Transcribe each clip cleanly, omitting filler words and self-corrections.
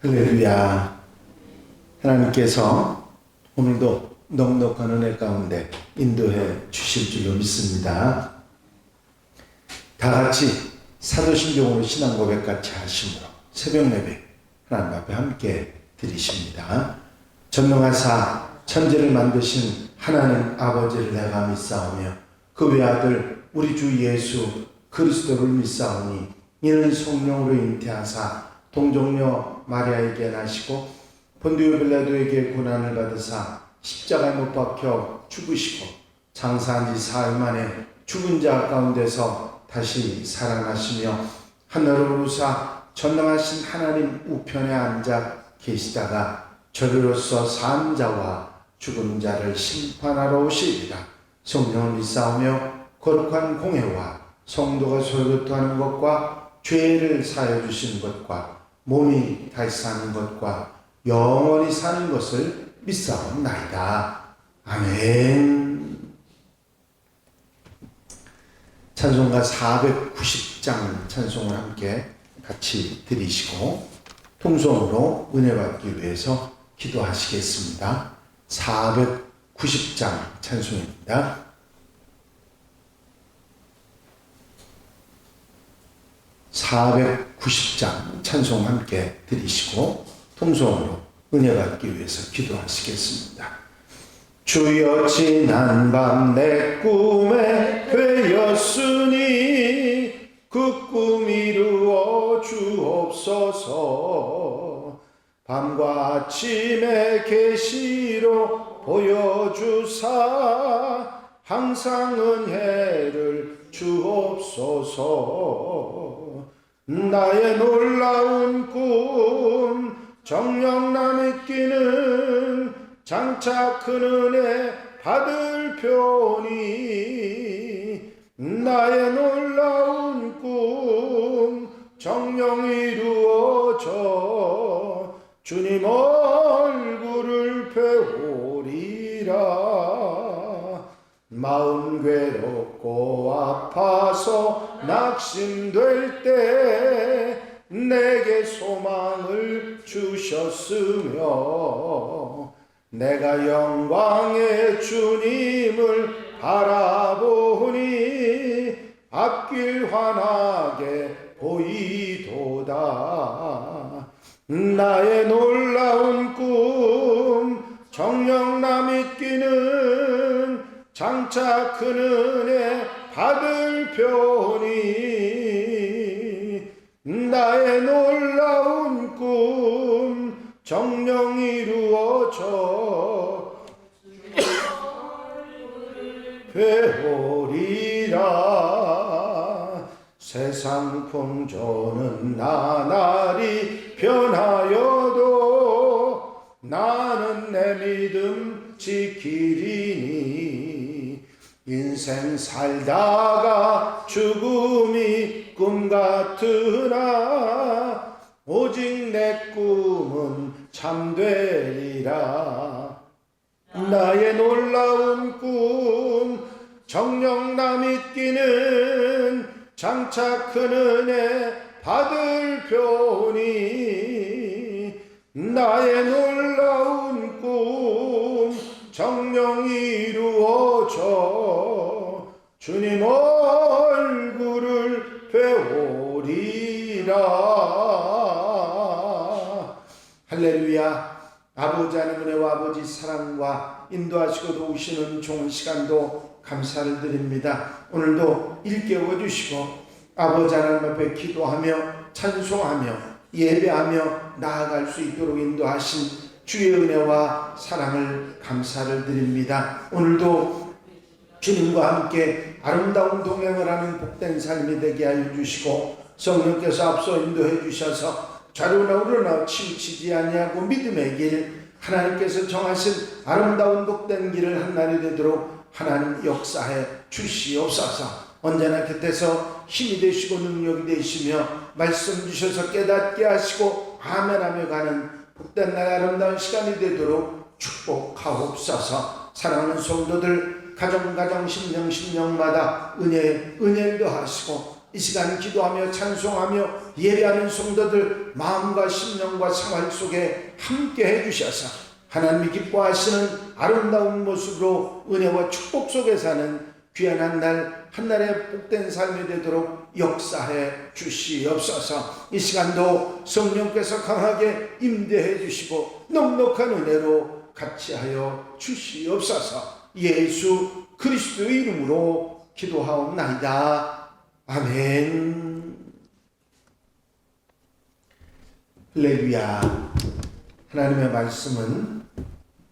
할렐루야. 하나님께서 오늘도 넉넉한 은혜 가운데 인도해 주실 줄로 믿습니다. 다 같이 사도신경으로 신앙 고백 같이 하심으로 새벽 예배 하나님 앞에 함께 드리십니다. 전능하사 천지를 만드신 하나님 아버지를 내가 믿사오며 그 외아들 우리 주 예수 그리스도를 믿사오니 이는 성령으로 잉태하사 동정녀 마리아에게 나시고 본디오 빌라도에게 고난을 받으사 십자가에 못 박혀 죽으시고 장사한 지 사흘 만에 죽은 자 가운데서 다시 살아나시며 하늘로 오르사 전능하신 하나님 우편에 앉아 계시다가 저리로서 산 자와 죽은 자를 심판하러 오시리라. 성령을 믿사오며 거룩한 공회와 성도가 설교하는 것과 죄를 사하여 주시는 것과 몸이 다시 사는 것과 영원히 사는 것을 믿사옵나이다. 아멘. 찬송가 490장 찬송을 함께 같이 드리시고 통성으로 은혜 받기 위해서 기도하시겠습니다. 490장 찬송입니다. (490장) 찬송 함께 드리시고 통성으로 은혜 받기 위해서 기도하시겠습니다. 주여 지난밤 내 꿈에 되었으니 그 꿈 이루어 주옵소서. 밤과 아침에 계시로 보여주사 항상 은혜를 주옵소서. 나의 놀라운 꿈 정녕 믿기는 장차 큰 은혜 받을 표니 나의 놀라운 꿈 정녕 이루어져 주님 얼굴을 배우리라. 마음 괴롭고 아파서 낙심될 때 내게 소망을 주셨으며 내가 영광의 주님을 바라보니 앞길 환하게 보이도다. 나의 놀라운 꿈 정녕 믿기는 장차 큰 은혜 받을 표니 나의 놀라운 꿈 정녕 이루어져 배우리라. 세상 풍조는 나날이 변하여도 나는 내 믿음 지키리니 인생 살다가 죽음이 꿈 같으나 오직 내 꿈은 참되리라. 나의 놀라운 꿈 정녕 믿기는 장차 큰 은혜 받을 표니 나의 놀라운 꿈 정녕 이루어져 주님 얼굴을 배우리라. 할렐루야. 아버지 하나님 은혜와 아버지 사랑과 인도하시고 도우시는 좋은 시간도 감사를 드립니다. 오늘도 일깨워 주시고 아버지 하나님 앞에 기도하며 찬송하며 예배하며 나아갈 수 있도록 인도하신 주의 은혜와 사랑을 감사를 드립니다. 오늘도 주님과 함께 아름다운 동행을 하는 복된 삶이 되게 하여 주시고 성령께서 앞서 인도해 주셔서 좌로나 우로나 치우치지 아니하고 믿음의 길 하나님께서 정하신 아름다운 복된 길을 한 날이 되도록 하나님 역사해 주시옵소서. 언제나 곁에서 힘이 되시고 능력이 되시며 말씀 주셔서 깨닫게 하시고 아멘하며 가는 복된 날 아름다운 시간이 되도록 축복하옵소서. 사랑하는 성도들 가정 심령마다 은혜를 더하시고 이 시간 기도하며 찬송하며 예배하는 성도들 마음과 심령과 생활 속에 함께 해주셔서 하나님이 기뻐하시는 아름다운 모습으로 은혜와 축복 속에 사는 귀한 한날의 복된 삶이 되도록 역사해 주시옵소서. 이 시간도 성령께서 강하게 임대해 주시고 넉넉한 은혜로 같이 하여 주시옵소서. 예수 그리스도의 이름으로 기도하옵나이다. 아멘. 할렐루야. 하나님의 말씀은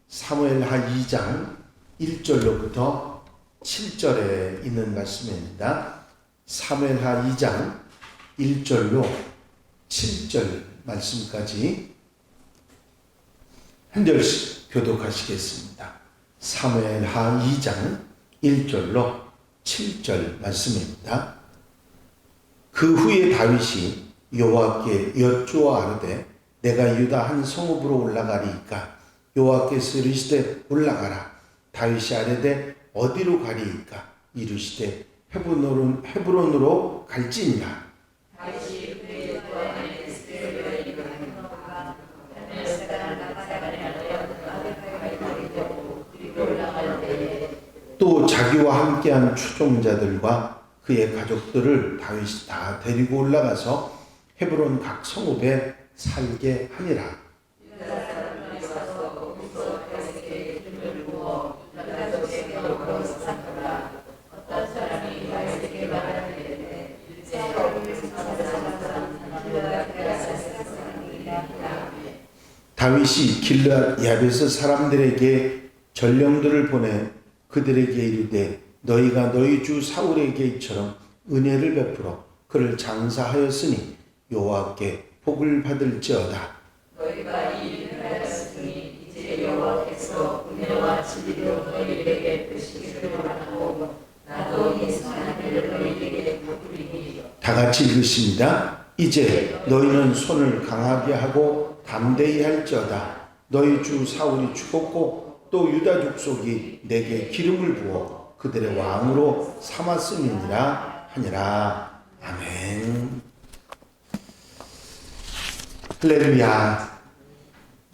사무엘하 2장 1절로부터 7절에 있는 말씀입니다. 사무엘하 2장 1절로 7절 말씀까지 한 절씩 교독하시겠습니다. 사무엘하 2장 1절로 7절 말씀입니다. 그 후에 다윗이 여호와께 여쭈어 아뢰되 내가 유다 한 성읍으로 올라가리이까 여호와께서 이르시되 올라가라. 다윗이 아뢰되 어디로 가리이까 이르시되 헤브론으로 갈지니라. 또 자기와 함께한 추종자들과 그의 가족들을 다윗이 다 데리고 올라가서 헤브론 각 성읍에 살게 하니라. 다윗이 길르앗 야베스 사람들에게 전령들을 보내 그들에게 이르되 너희가 너희 주 사울에게 이처럼 은혜를 베풀어 그를 장사하였으니 여호와께 복을 받을지어다. 너희가 이 일을 하였으니 이제 여호와께서 은혜와 진리로 너희에게 베푸시기를 원하고 나도 이 선한 일을 너희에게 베푸리니. 다 같이 읽으십니다. 이제 너희는 손을 강하게 하고 담대히 할지어다. 너희 주 사울이 죽었고 또 유다 족속이 내게 기름을 부어 그들의 왕으로 삼았음이니라 하니라. 아멘. 할렐루야.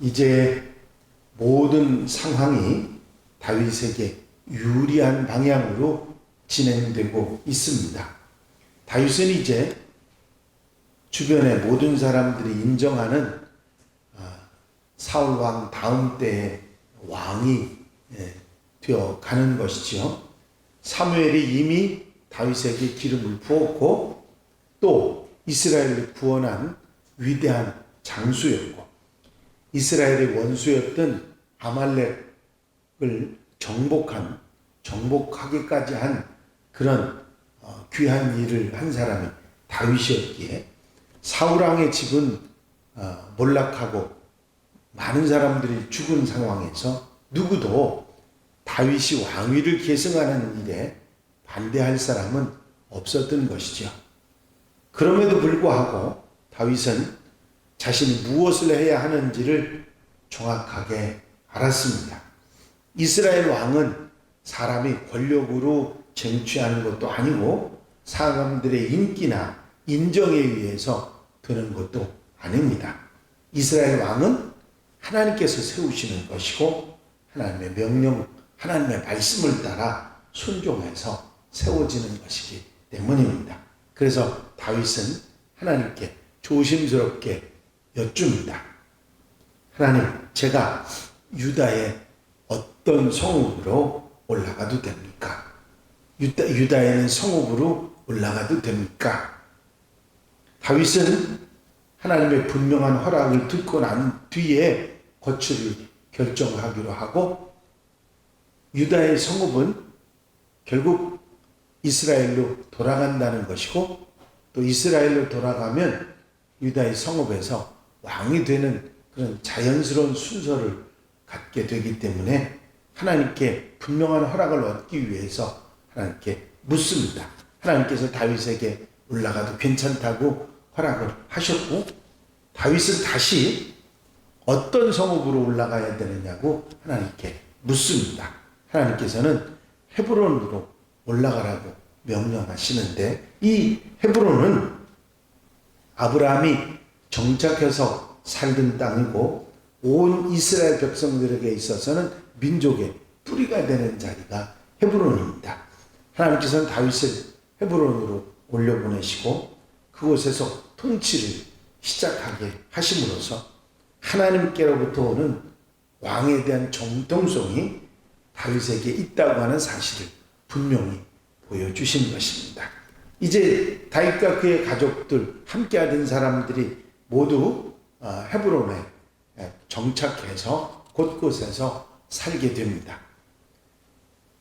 이제 모든 상황이 다윗에게 유리한 방향으로 진행되고 있습니다. 다윗은 이제 주변의 모든 사람들이 인정하는 사울 왕 다음 때의 왕이 되어 가는 것이지요. 사무엘이 이미 다윗에게 기름을 부었고 또 이스라엘을 구원한 위대한 장수였고 이스라엘의 원수였던 아말렉을 정복하기까지 한 그런 귀한 일을 한 사람이 다윗이었기에 사울왕의 집은 몰락하고 많은 사람들이 죽은 상황에서 누구도 다윗이 왕위를 계승하는 일에 반대할 사람은 없었던 것이죠. 그럼에도 불구하고 다윗은 자신이 무엇을 해야 하는지를 정확하게 알았습니다. 이스라엘 왕은 사람이 권력으로 쟁취하는 것도 아니고 사람들의 인기나 인정에 의해서 되는 것도 아닙니다. 이스라엘 왕은 하나님께서 세우시는 것이고 하나님의 명령, 하나님의 말씀을 따라 순종해서 세워지는 것이기 때문입니다. 그래서 다윗은 하나님께 조심스럽게 여쭙니다. 하나님, 제가 유다의 어떤 성읍으로 올라가도 됩니까? 유다에는 성읍으로 올라가도 됩니까? 다윗은 하나님의 분명한 허락을 듣고 난 뒤에 거취를 결정하기로 하고 유다의 성읍은 결국 이스라엘로 돌아간다는 것이고 또 이스라엘로 돌아가면 유다의 성읍에서 왕이 되는 그런 자연스러운 순서를 갖게 되기 때문에 하나님께 분명한 허락을 얻기 위해서 하나님께 묻습니다. 하나님께서 다윗에게 올라가도 괜찮다고 허락을 하셨고 다윗은 다시 어떤 성읍으로 올라가야 되느냐고 하나님께 묻습니다. 하나님께서는 헤브론으로 올라가라고 명령하시는데, 이 헤브론은 아브라함이 정착해서 살던 땅이고 온 이스라엘 백성들에게 있어서는 민족의 뿌리가 되는 자리가 헤브론입니다. 하나님께서는 다윗을 헤브론으로 올려보내시고 그곳에서 통치를 시작하게 하심으로써 하나님께로부터 오는 왕에 대한 정통성이 다윗에게 있다고 하는 사실을 분명히 보여주신 것입니다. 이제 다윗과 그의 가족들, 함께하던 사람들이 모두 헤브론에 정착해서 곳곳에서 살게 됩니다.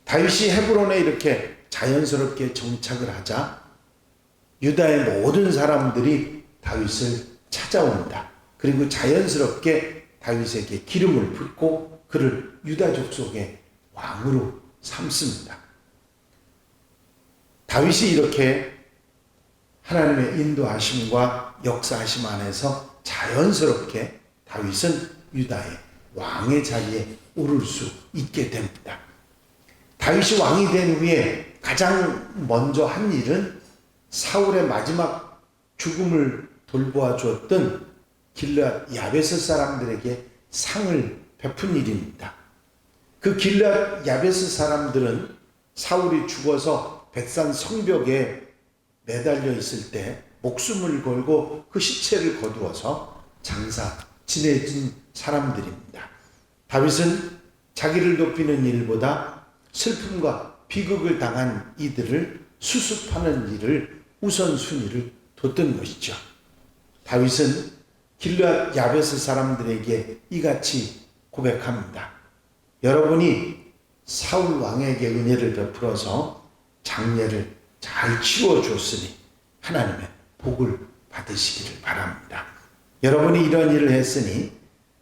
다윗이 헤브론에 이렇게 자연스럽게 정착을 하자 유다의 모든 사람들이 다윗을 찾아온다. 그리고 자연스럽게 다윗에게 기름을 붓고 그를 유다 족속의 왕으로 삼습니다. 다윗이 이렇게 하나님의 인도하심과 역사하심 안에서 자연스럽게 다윗은 유다의 왕의 자리에 오를 수 있게 됩니다. 다윗이 왕이 된 후에 가장 먼저 한 일은 사울의 마지막 죽음을 돌보아 주었던 길르앗 야베스 사람들에게 상을 베푼 일입니다. 그 길르앗 야베스 사람들은 사울이 죽어서 백산 성벽에 매달려 있을 때 목숨을 걸고 그 시체를 거두어서 장사 지내진 사람들입니다. 다윗은 자기를 돕기는 일보다 슬픔과 비극을 당한 이들을 수습하는 일을 우선순위를 뒀던 것이죠. 다윗은 길르앗 야베스 사람들에게 이같이 고백합니다. 여러분이 사울 왕에게 은혜를 베풀어서 장례를 잘 치워줬으니 하나님의 복을 받으시기를 바랍니다. 여러분이 이런 일을 했으니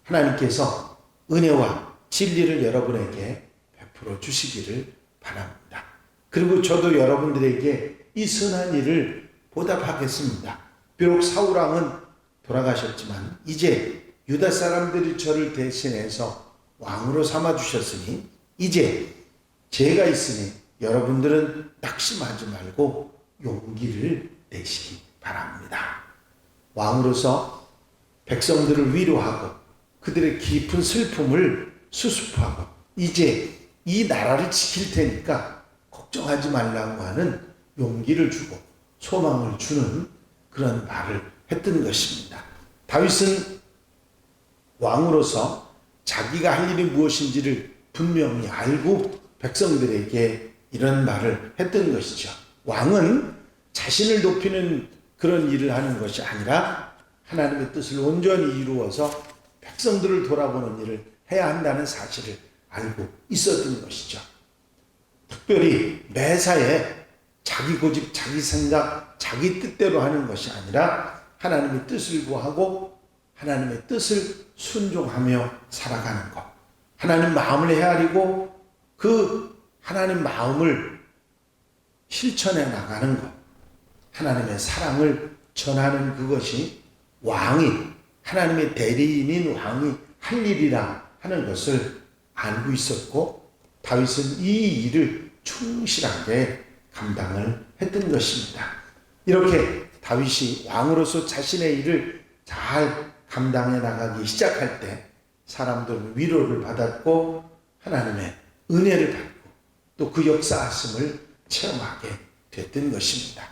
하나님께서 은혜와 진리를 여러분에게 베풀어 주시기를 바랍니다. 그리고 저도 여러분들에게 이 선한 일을 보답하겠습니다. 비록 사울 왕은 돌아가셨지만 이제 유다 사람들이 저를 대신해서 왕으로 삼아주셨으니 이제 제가 있으니 여러분들은 낙심하지 말고 용기를 내시기 바랍니다. 왕으로서 백성들을 위로하고 그들의 깊은 슬픔을 수습하고 이제 이 나라를 지킬 테니까 걱정하지 말라고 하는 용기를 주고 소망을 주는 그런 말을 했던 것입니다. 다윗은 왕으로서 자기가 할 일이 무엇인지를 분명히 알고 백성들에게 이런 말을 했던 것이죠. 왕은 자신을 높이는 그런 일을 하는 것이 아니라 하나님의 뜻을 온전히 이루어서 백성들을 돌아보는 일을 해야 한다는 사실을 알고 있었던 것이죠. 특별히 매사에 자기 고집, 자기 생각, 자기 뜻대로 하는 것이 아니라 하나님의 뜻을 구하고 하나님의 뜻을 순종하며 살아가는 것. 하나님 마음을 헤아리고 그 하나님 마음을 실천해 나가는 것. 하나님의 사랑을 전하는 그것이 왕이, 하나님의 대리인인 왕이 할 일이라 하는 것을 알고 있었고 다윗은 이 일을 충실하게 감당을 했던 것입니다. 이렇게 다윗이 왕으로서 자신의 일을 잘 감당해 나가기 시작할 때 사람들은 위로를 받았고 하나님의 은혜를 받고 또 그 역사하심을 체험하게 됐던 것입니다.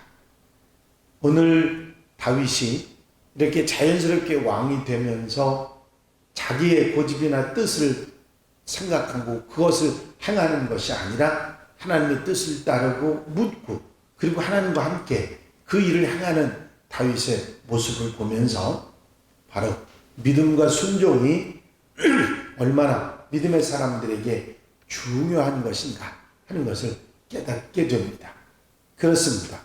오늘 다윗이 이렇게 자연스럽게 왕이 되면서 자기의 고집이나 뜻을 생각하고 그것을 행하는 것이 아니라 하나님의 뜻을 따르고 묻고 그리고 하나님과 함께 그 일을 행하는 다윗의 모습을 보면서 바로 믿음과 순종이 얼마나 믿음의 사람들에게 중요한 것인가 하는 것을 깨닫게 됩니다. 그렇습니다.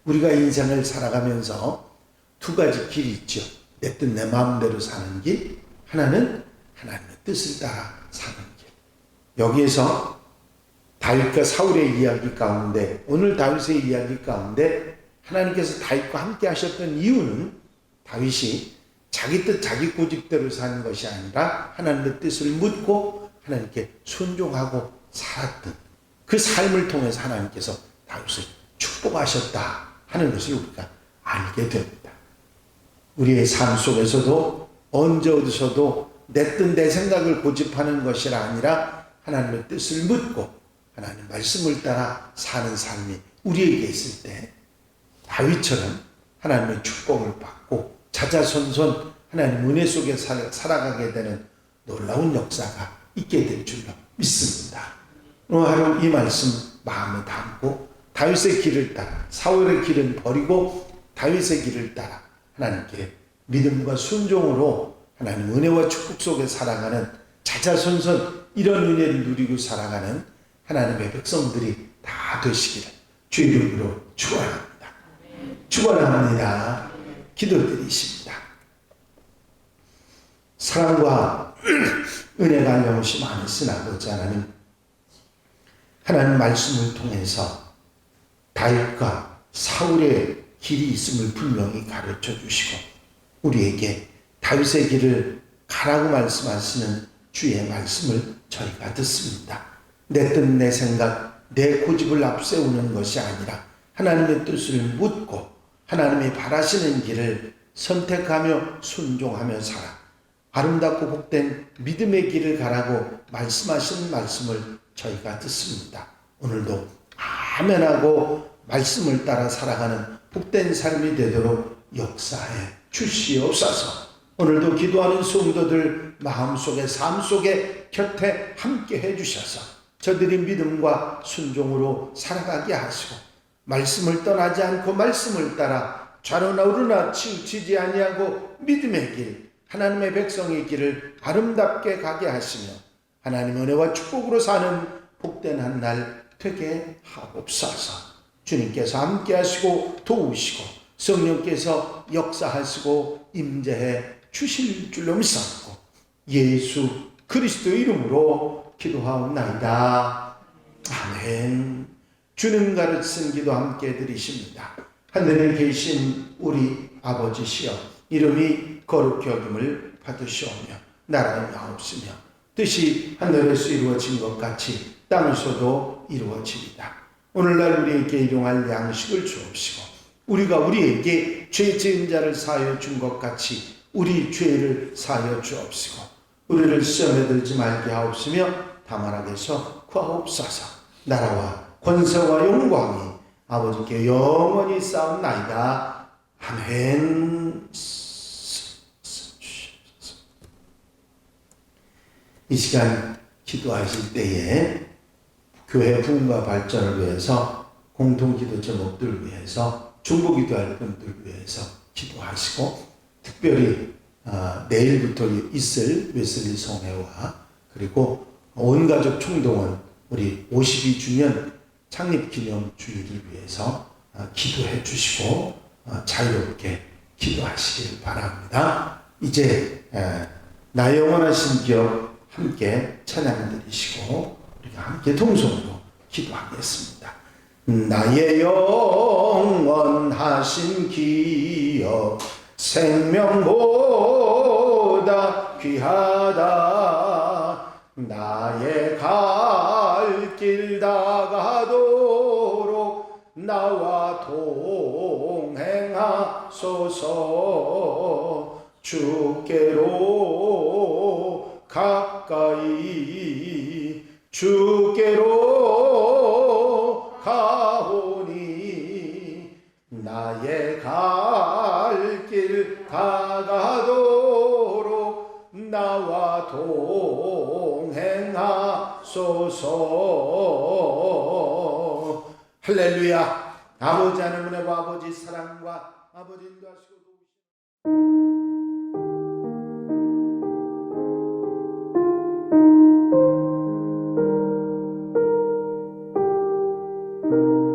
우리가 인생을 살아가면서 두 가지 길이 있죠. 내 뜻, 내 마음대로 사는 길, 하나는 하나님의 뜻을 따라 사는 길. 여기에서 다윗과 사울의 이야기 가운데, 오늘 다윗의 이야기 가운데 하나님께서 다윗과 함께 하셨던 이유는 다윗이 자기 뜻, 자기 고집대로 사는 것이 아니라 하나님의 뜻을 묻고 하나님께 순종하고 살았던 그 삶을 통해서 하나님께서 다윗을 축복하셨다 하는 것을 우리가 알게 됩니다. 우리의 삶 속에서도 언제 어디서도 내 뜻 내 생각을 고집하는 것이 아니라 하나님의 뜻을 묻고 하나님 말씀을 따라 사는 삶이 우리에게 있을 때 다윗처럼 하나님의 축복을 받고 자자손손 하나님 은혜 속에 살아가게 되는 놀라운 역사가 있게 될 줄로 믿습니다. 오늘 하루 이 말씀 마음에 담고 다윗의 길을 따라 사울의 길은 버리고 다윗의 길을 따라 하나님께 믿음과 순종으로 하나님 은혜와 축복 속에 살아가는 자자손손 이런 은혜를 누리고 살아가는 하나님의 백성들이 다 되시기를 주 이름으로 축원합니다. 축원합니다. 기도드리십니다. 사랑과 은혜가 영시 많으신 아버지 하나님, 하나님 말씀을 통해서 다윗과 사울의 길이 있음을 분명히 가르쳐 주시고 우리에게 다윗의 길을 가라고 말씀하시는 주의 말씀을 저희가 듣습니다. 내 뜻, 내 생각, 내 고집을 앞세우는 것이 아니라 하나님의 뜻을 묻고 하나님이 바라시는 길을 선택하며 순종하며 살아 아름답고 복된 믿음의 길을 가라고 말씀하신 말씀을 저희가 듣습니다. 오늘도 아멘하고 말씀을 따라 살아가는 복된 삶이 되도록 역사해 주시옵소서. 오늘도 기도하는 성도들 마음속에 삶 속에 곁에 함께 해주셔서 저들이 믿음과 순종으로 살아가게 하시고 말씀을 떠나지 않고 말씀을 따라 좌로나 우로나 치우치지 아니하고 믿음의 길 하나님의 백성의 길을 아름답게 가게 하시며 하나님 은혜와 축복으로 사는 복된 한 날 되게 하옵소서. 주님께서 함께 하시고 도우시고 성령께서 역사하시고 임재해 주실 줄로 믿사옵고 예수 그리스도 이름으로 기도하옵나이다. 아멘. 주님 가르친 기도 함께 드리십니다. 하늘에 계신 우리 아버지시여 이름이 거룩히 여김을 받으시오며 나라의 마옵시며 뜻이 하늘에서 이루어진 것 같이 땅에서도 이루어지리다. 오늘날 우리에게 일용할 양식을 주옵시고 우리가 우리에게 죄 지은 자를 사하여 준 것 같이 우리 죄를 사하여 주옵시고 우리를 시험에 들지 말게 하옵시며 다만 악에서 구하옵소서. 나라와 권세와 영광이 아버지께 영원히 쌓옵나이다. 아멘. 이 시간 기도하실 때에 교회 부흥과 발전을 위해서 공동기도 제목들 위해서 중보기도할 분들 위해서 기도하시고 특별히 내일부터 있을 웨슬리 성회와 그리고 온가족 총동원 우리 52주년 창립기념주일을 위해서 기도해 주시고 자유롭게 기도하시길 바랍니다. 이제 나의 영원하신 기억 함께 찬양 드리시고 우리가 함께 통성으로 기도하겠습니다. 나의 영원하신 기억 생명보다 귀하다. 나의 갈 길 다가도록 나와 동행하소서. 주께로 가까이 주께로 가오니 나의 갈 길 다가도록 나와 동행하소서. 할렐루야. 아버지 하나님과 아버지 사랑과 아버지 인도하시고 도우시고